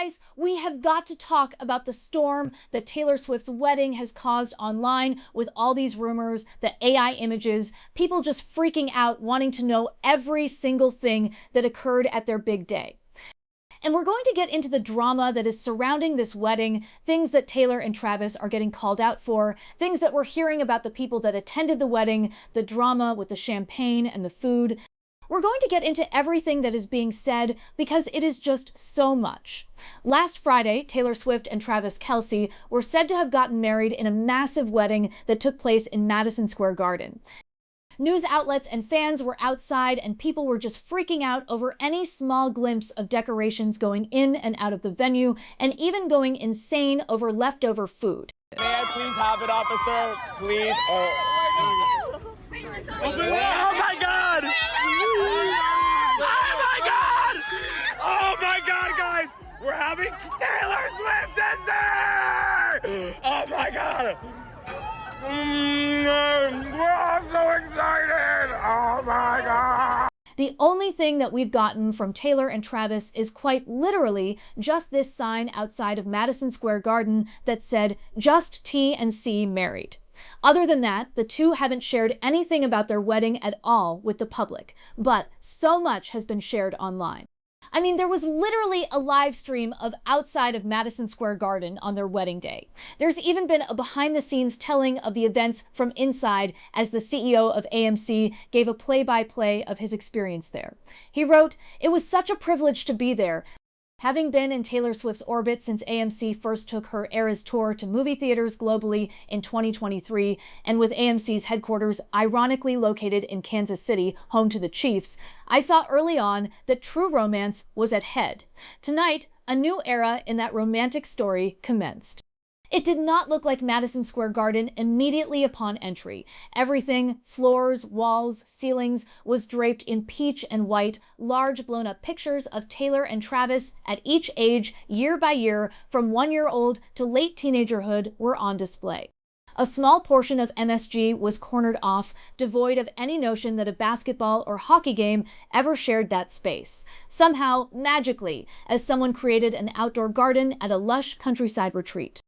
Guys, we have got to talk about the storm that Taylor Swift's wedding has caused online with all these rumors, the AI images, people just freaking out, wanting to know every single thing that occurred at their big day. And we're going to get into the drama that is surrounding this wedding, things that Taylor and Travis are getting called out for, things that we're hearing about the people that attended the wedding, the drama with the champagne and the food. We're going to get into everything that is being said because it is just so much. Last Friday, Taylor Swift and Travis Kelce were said to have gotten married in a massive wedding that took place in Madison Square Garden. News outlets and fans were outside, and people were just freaking out over any small glimpse of decorations going in and out of the venue, and even going insane over leftover food. May I please have it, officer? Please. Oh my God! Oh my God! Oh my God, guys! We're having Taylor Swift in there! Oh my God! We're all so excited! Oh my God! The only thing that we've gotten from Taylor and Travis is quite literally just this sign outside of Madison Square Garden that said, "Just T and C married." Other than that, the two haven't shared anything about their wedding at all with the public, but so much has been shared online. I mean, there was literally a live stream of outside of Madison Square Garden on their wedding day. There's even been a behind-the-scenes telling of the events from inside as the CEO of AMC gave a play-by-play of his experience there. He wrote, "It was such a privilege to be there. Having been in Taylor Swift's orbit since AMC first took her Eras tour to movie theaters globally in 2023, and with AMC's headquarters ironically located in Kansas City, home to the Chiefs, I saw early on that true romance was at head. Tonight, a new era in that romantic story commenced." It did not look like Madison Square Garden immediately upon entry. Everything, floors, walls, ceilings, was draped in peach and white. Large blown-up pictures of Taylor and Travis at each age, year by year, from 1-year-old to late teenagerhood, were on display. A small portion of MSG was cornered off, devoid of any notion that a basketball or hockey game ever shared that space. Somehow, magically, as someone created an outdoor garden at a lush countryside retreat.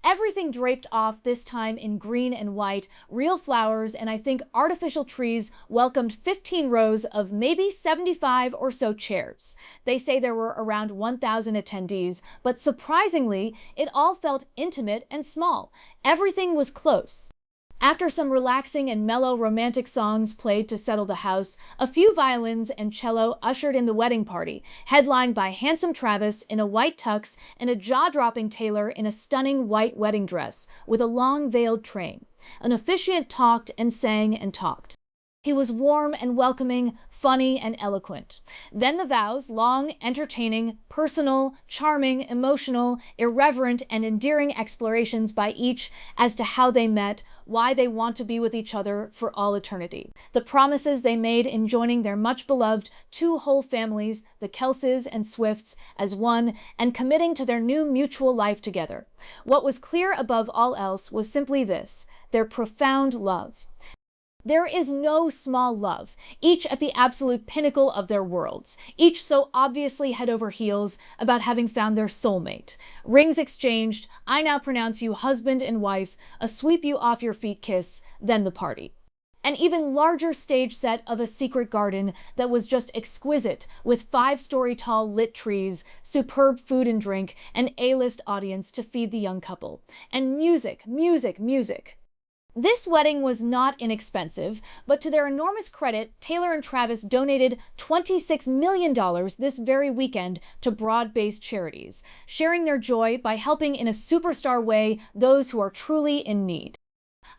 Everything draped off, this time in green and white, real flowers, and I think artificial trees welcomed 15 rows of maybe 75 or so chairs. They say there were around 1,000 attendees, but surprisingly, it all felt intimate and small. Everything was close. After some relaxing and mellow romantic songs played to settle the house, a few violins and cello ushered in the wedding party, headlined by handsome Travis in a white tux and a jaw-dropping Taylor in a stunning white wedding dress with a long veiled train. An officiant talked and sang and talked. He was warm and welcoming, funny and eloquent. Then the vows, long, entertaining, personal, charming, emotional, irreverent, and endearing explorations by each as to how they met, why they want to be with each other for all eternity. The promises they made in joining their much-beloved two whole families, the Kelces and Swifts, as one, and committing to their new mutual life together. What was clear above all else was simply this: their profound love. There is no small love, each at the absolute pinnacle of their worlds, each so obviously head over heels about having found their soulmate. Rings exchanged, I now pronounce you husband and wife, a sweep you off your feet kiss, then the party. An even larger stage set of a secret garden that was just exquisite, with 5-story tall lit trees, superb food and drink, an A-list audience to feed the young couple. And music, music, music. This wedding was not inexpensive, but to their enormous credit, Taylor and Travis donated $26 million this very weekend to broad-based charities, sharing their joy by helping in a superstar way those who are truly in need.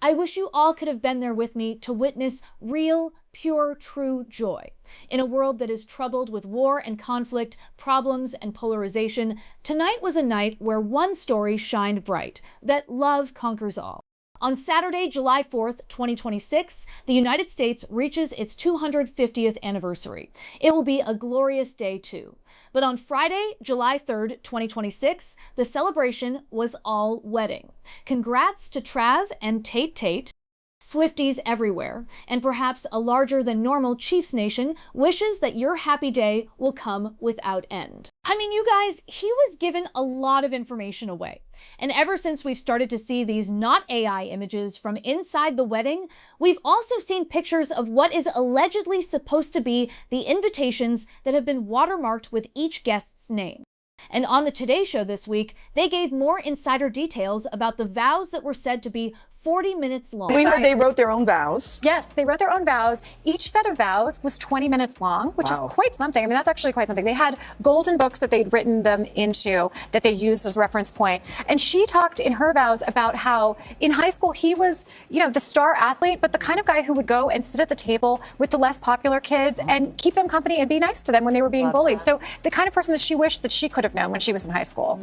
I wish you all could have been there with me to witness real, pure, true joy. In a world that is troubled with war and conflict, problems and polarization, tonight was a night where one story shined bright, that love conquers all. On Saturday, July 4th, 2026, the United States reaches its 250th anniversary. It will be a glorious day, too. But on Friday, July 3rd, 2026, the celebration was all wedding. Congrats to Trav and Tate Tate. Swifties everywhere, and perhaps a larger than normal Chiefs nation wishes that your happy day will come without end. I mean, you guys, he was given a lot of information away. And ever since we've started to see these not AI images from inside the wedding, we've also seen pictures of what is allegedly supposed to be the invitations that have been watermarked with each guest's name. And on the Today Show this week, they gave more insider details about the vows that were said to be 40 minutes long. We heard they wrote their own vows. Yes, they wrote their own vows. Each set of vows was 20 minutes long, which is quite something. I mean, that's actually quite something. They had golden books that they'd written them into that they used as reference point. And she talked in her vows about how in high school he was, the star athlete, but the kind of guy who would go and sit at the table with the less popular kids and keep them company and be nice to them when they were being bullied. So the kind of person that she wished that she could have known when she was in high school.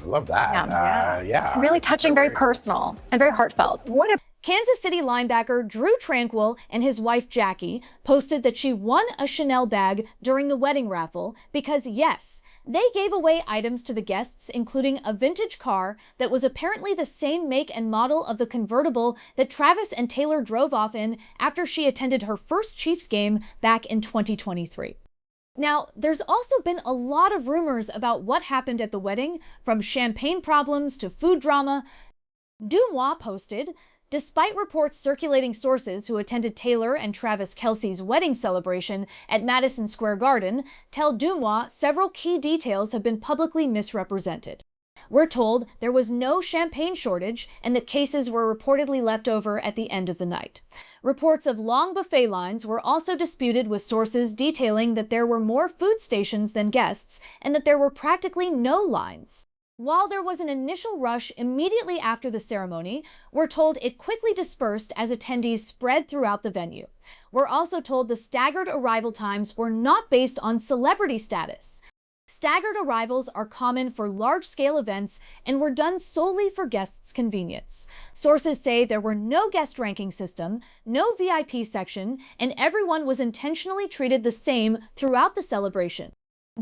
Love that. Yeah. Really touching, very personal, and very heartfelt. Kansas City linebacker Drew Tranquil and his wife Jackie posted that she won a Chanel bag during the wedding raffle because, yes, they gave away items to the guests, including a vintage car that was apparently the same make and model of the convertible that Travis and Taylor drove off in after she attended her first Chiefs game back in 2023. Now, there's also been a lot of rumors about what happened at the wedding, from champagne problems to food drama. Dumois posted, despite reports circulating sources who attended Taylor and Travis Kelce's wedding celebration at Madison Square Garden tell Dumois several key details have been publicly misrepresented. We're told there was no champagne shortage and that cases were reportedly left over at the end of the night. Reports of long buffet lines were also disputed, with sources detailing that there were more food stations than guests and that there were practically no lines. While there was an initial rush immediately after the ceremony, we're told it quickly dispersed as attendees spread throughout the venue. We're also told the staggered arrival times were not based on celebrity status. Staggered arrivals are common for large-scale events and were done solely for guests' convenience. Sources say there were no guest ranking system, no VIP section, and everyone was intentionally treated the same throughout the celebration.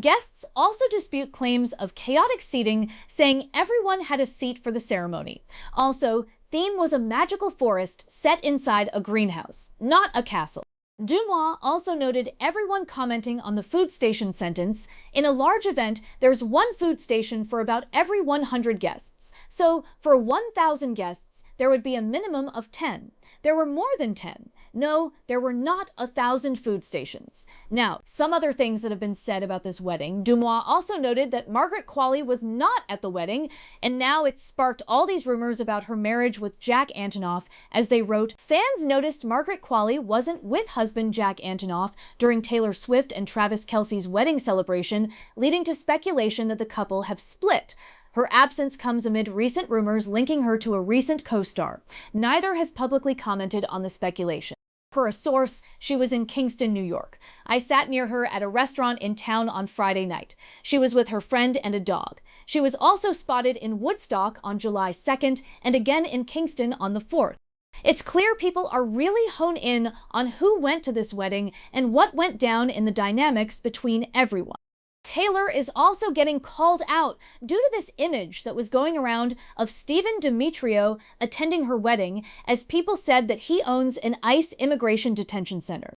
Guests also dispute claims of chaotic seating, saying everyone had a seat for the ceremony. Also, theme was a magical forest set inside a greenhouse, not a castle. Dumois also noted everyone commenting on the food station sentence. In a large event, there's one food station for about every 100 guests. So, for 1,000 guests, there would be a minimum of 10. There were more than 10. No, there were not 1,000 food stations. Now, some other things that have been said about this wedding. Dumois also noted that Margaret Qualley was not at the wedding, and now it's sparked all these rumors about her marriage with Jack Antonoff. As they wrote, fans noticed Margaret Qualley wasn't with husband Jack Antonoff during Taylor Swift and Travis Kelce's wedding celebration, leading to speculation that the couple have split. Her absence comes amid recent rumors linking her to a recent co-star. Neither has publicly commented on the speculation. Per a source, she was in Kingston, New York. I sat near her at a restaurant in town on Friday night. She was with her friend and a dog. She was also spotted in Woodstock on July 2nd and again in Kingston on the 4th. It's clear people are really honed in on who went to this wedding and what went down in the dynamics between everyone. Taylor is also getting called out due to this image that was going around of Stephen Demetrio attending her wedding, as people said that he owns an ICE immigration detention center.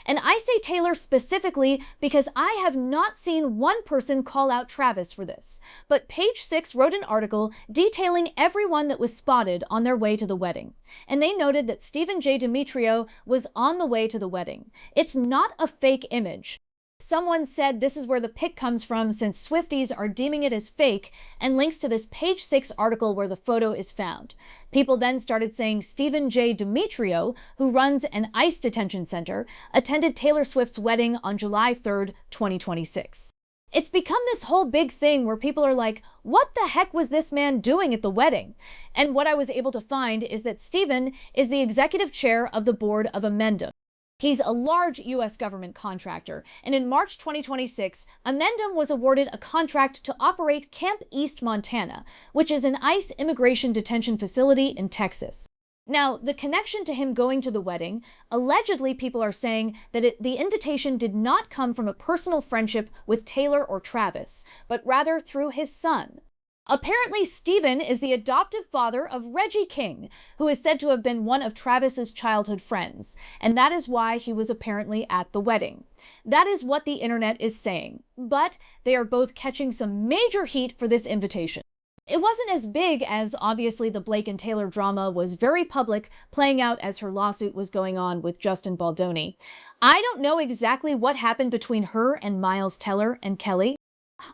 And I say Taylor specifically because I have not seen one person call out Travis for this. But Page 6 wrote an article detailing everyone that was spotted on their way to the wedding. And they noted that Stephen J. Demetrio was on the way to the wedding. It's not a fake image. Someone said this is where the pic comes from, since Swifties are deeming it as fake, and links to this Page 6 article where the photo is found. People then started saying Stephen J. Demetrio, who runs an ICE detention center, attended Taylor Swift's wedding on July 3rd, 2026. It's become this whole big thing where people are like, what the heck was this man doing at the wedding? And what I was able to find is that Stephen is the executive chair of the board of Amendum. He's a large U.S. government contractor, and in March 2026, Amendum was awarded a contract to operate Camp East Montana, which is an ICE immigration detention facility in Texas. Now, the connection to him going to the wedding, allegedly people are saying that the invitation did not come from a personal friendship with Taylor or Travis, but rather through his son. Apparently, Stephen is the adoptive father of Reggie King, who is said to have been one of Travis's childhood friends, and that is why he was apparently at the wedding. That is what the internet is saying, but they are both catching some major heat for this invitation. It wasn't as big as obviously the Blake and Taylor drama was very public, playing out as her lawsuit was going on with Justin Baldoni. I don't know exactly what happened between her and Miles Teller and Kelly.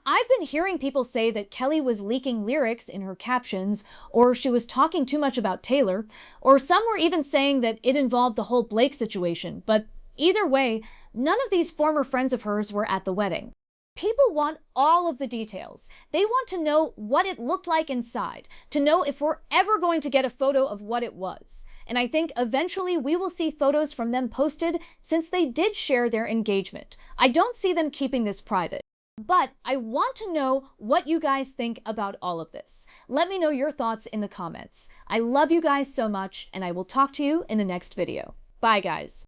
I've been hearing people say that Kelly was leaking lyrics in her captions, or she was talking too much about Taylor, or some were even saying that it involved the whole Blake situation, but either way, none of these former friends of hers were at the wedding. People want all of the details. They want to know what it looked like inside, to know if we're ever going to get a photo of what it was. And I think eventually we will see photos from them posted since they did share their engagement. I don't see them keeping this private. But I want to know what you guys think about all of this. Let me know your thoughts in the comments. I love you guys so much, and I will talk to you in the next video. Bye, guys.